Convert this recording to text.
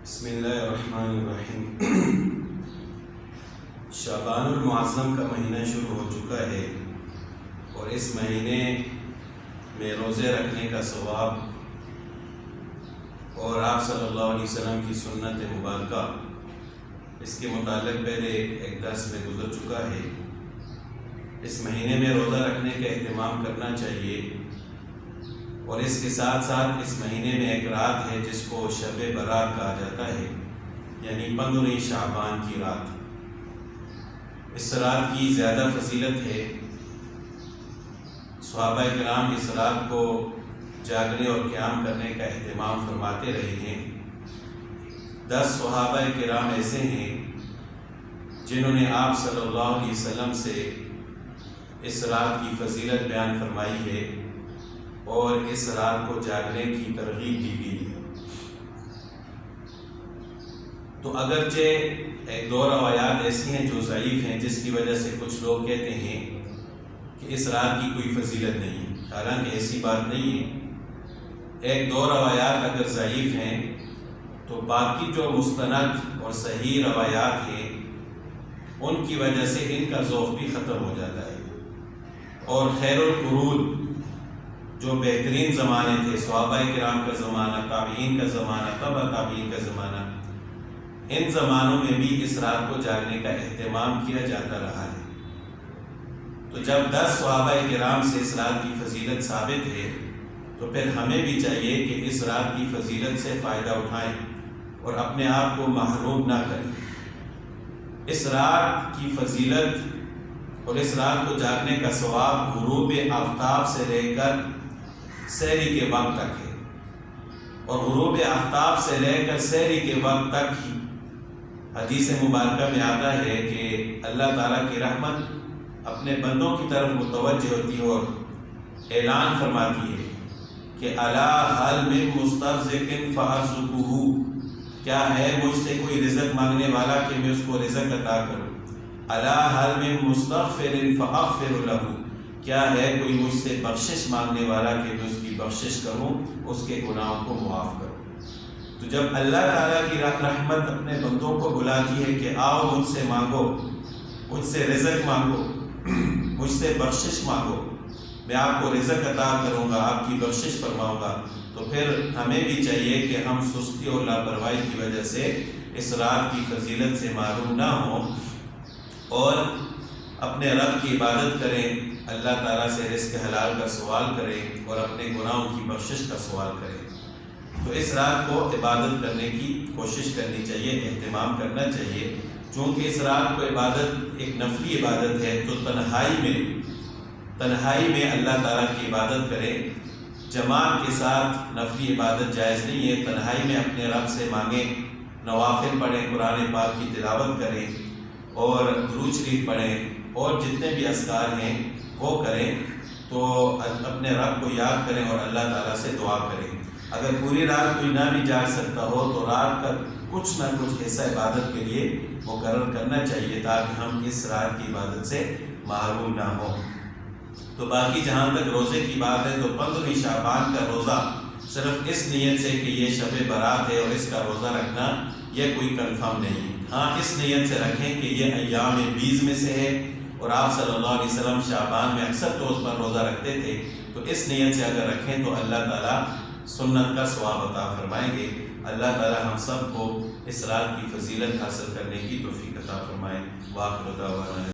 بسم اللہ الرحمن الرحیم۔ شعبان المعظم کا مہینہ شروع ہو چکا ہے اور اس مہینے میں روزے رکھنے کا ثواب اور آپ صلی اللہ علیہ وسلم کی سنت مبارکہ اس کے متعلق پہلے ایک درس میں گزر چکا ہے۔ اس مہینے میں روزہ رکھنے کا اہتمام کرنا چاہیے اور اس کے ساتھ ساتھ اس مہینے میں ایک رات ہے جس کو شب برات کہا جاتا ہے، یعنی 15 شعبان کی رات۔ اس رات کی زیادہ فضیلت ہے۔ صحابہ کرام اس رات کو جاگنے اور قیام کرنے کا اہتمام فرماتے رہے ہیں۔ 10 صحابہ کرام ایسے ہیں جنہوں نے آپ صلی اللہ علیہ وسلم سے اس رات کی فضیلت بیان فرمائی ہے اور اس رات کو جاگنے کی ترغیب دی گئی ہے۔ تو اگرچہ ایک دو روایات ایسی ہیں جو ضعیف ہیں، جس کی وجہ سے کچھ لوگ کہتے ہیں کہ اس رات کی کوئی فضیلت نہیں ہے، حالانکہ ایسی بات نہیں ہے۔ ایک دو روایات اگر ضعیف ہیں تو باقی جو مستند اور صحیح روایات ہیں ان کی وجہ سے ان کا ذوق بھی ختم ہو جاتا ہے۔ اور خیر القرون جو بہترین زمانے تھے، صحابہ کرام کا زمانہ، تابعین کا زمانہ، تبع تابعین کا زمانہ، ان زمانوں میں بھی اس رات کو جاگنے کا اہتمام کیا جاتا رہا ہے۔ تو جب 10 صحابہ کرام سے اس رات کی فضیلت ثابت ہے تو پھر ہمیں بھی چاہیے کہ اس رات کی فضیلت سے فائدہ اٹھائیں اور اپنے آپ کو محروم نہ کریں۔ اس رات کی فضیلت اور اس رات کو جاگنے کا ثواب غروب آفتاب سے لے کر سحری کے وقت تک ہے، اور غروب آفتاب سے لے کر سحری کے وقت تک ہی حدیث مبارکہ میں آتا ہے کہ اللہ تعالیٰ کی رحمت اپنے بندوں کی طرف متوجہ ہوتی ہے اور اعلان فرماتی ہے کہ الا هل من مسترزق فارزقه، کیا ہے مجھ سے کوئی رزق مانگنے والا کہ میں اس کو رزق عطا کروں؟ الا هل من مستغفر فاغفر له، کیا ہے کوئی مجھ سے بخشش مانگنے والا کہ میں اس کی بخشش کروں، اس کے گناہوں کو معاف کروں۔ تو جب اللہ تعالیٰ کی رحمت اپنے بندوں کو بلاتی ہے کہ آؤ مجھ سے مانگو، مجھ سے رزق مانگو، مجھ سے بخشش مانگو، میں آپ کو رزق عطا کروں گا، آپ کی بخشش فرماؤں گا، تو پھر ہمیں بھی چاہیے کہ ہم سستی اور لاپرواہی کی وجہ سے اس رات کی فضیلت سے معروم نہ ہوں اور اپنے رب کی عبادت کریں، اللہ تعالیٰ سے رزق حلال کا سوال کریں اور اپنے گناہوں کی بخشش کا سوال کریں۔ تو اس رات کو عبادت کرنے کی کوشش کرنی چاہیے، اہتمام کرنا چاہیے، چونکہ اس رات کو عبادت ایک نفلی عبادت ہے، تو تنہائی میں اللہ تعالیٰ کی عبادت کریں۔ جماعت کے ساتھ نفلی عبادت جائز نہیں ہے، تنہائی میں اپنے رب سے مانگیں، نوافل پڑھیں، قرآن پاک کی تلاوت کریں اور درود شریف پڑھیں اور جتنے بھی اذکار ہیں وہ کریں، تو اپنے رب کو یاد کریں اور اللہ تعالیٰ سے دعا کریں۔ اگر پوری رات کوئی نہ بھی جاگ سکتا ہو تو رات کا کچھ نہ کچھ حصہ عبادت کے لیے مقرر کرنا چاہیے تاکہ ہم اس رات کی عبادت سے محروم نہ ہوں۔ تو باقی جہاں تک روزے کی بات ہے تو 15 شعبان کا روزہ صرف اس نیت سے کہ یہ شب برات ہے اور اس کا روزہ رکھنا یہ کوئی کنفرم نہیں ہے۔ ہاں اس نیت سے رکھیں کہ یہ ایام 20 میں سے ہے اور آپ صلی اللہ علیہ وسلم شعبان میں اکثر تو اس پر روزہ رکھتے تھے، تو اس نیت سے اگر رکھیں تو اللہ تعالیٰ سنت کا ثواب عطا فرمائیں گے۔ اللہ تعالیٰ ہم سب کو اس رات کی فضیلت حاصل کرنے کی توفیق عطا فرمائے۔ وآخر دعوانا